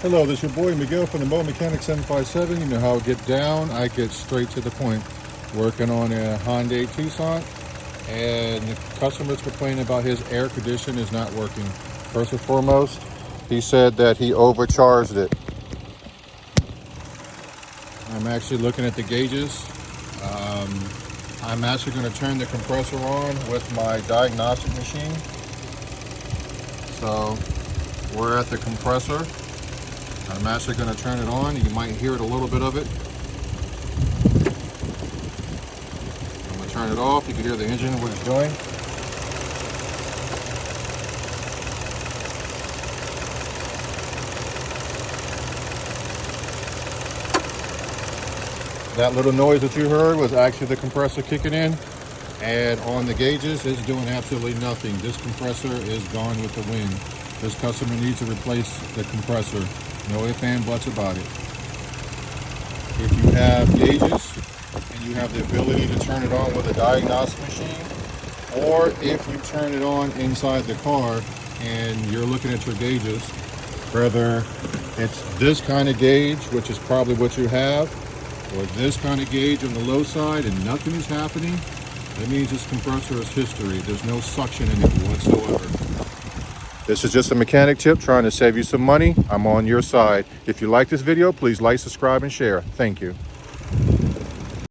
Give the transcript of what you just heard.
Hello, this is your boy Miguel from the Mobile 757. You know how I get down. I get straight to the point. Working on a Hyundai Tucson, and the customer's complaining about his air conditioner is not working. First and foremost, he said that he overcharged it. I'm actually looking at the gauges. I'm actually going to turn the compressor on with my diagnostic machine. So we're at the compressor. I'm actually going to turn it on. You might hear it a little bit of it. I'm going to turn it off. You can hear the engine, what it's doing. That little noise that you heard was actually the compressor kicking in. And on the gauges, it's doing absolutely nothing. This compressor is gone with the wind. This customer needs to replace the compressor. No ifs and buts about it. If you have gauges and you have the ability to turn it on with a diagnostic machine, or if you turn it on inside the car and you're looking at your gauges, whether it's this kind of gauge, which is probably what you have, or this kind of gauge on the low side and nothing is happening, that means this compressor is history. There's no suction in it whatsoever. This is just a mechanic tip trying to save you some money. I'm on your side. If you like this video, please like, subscribe, and share. Thank you.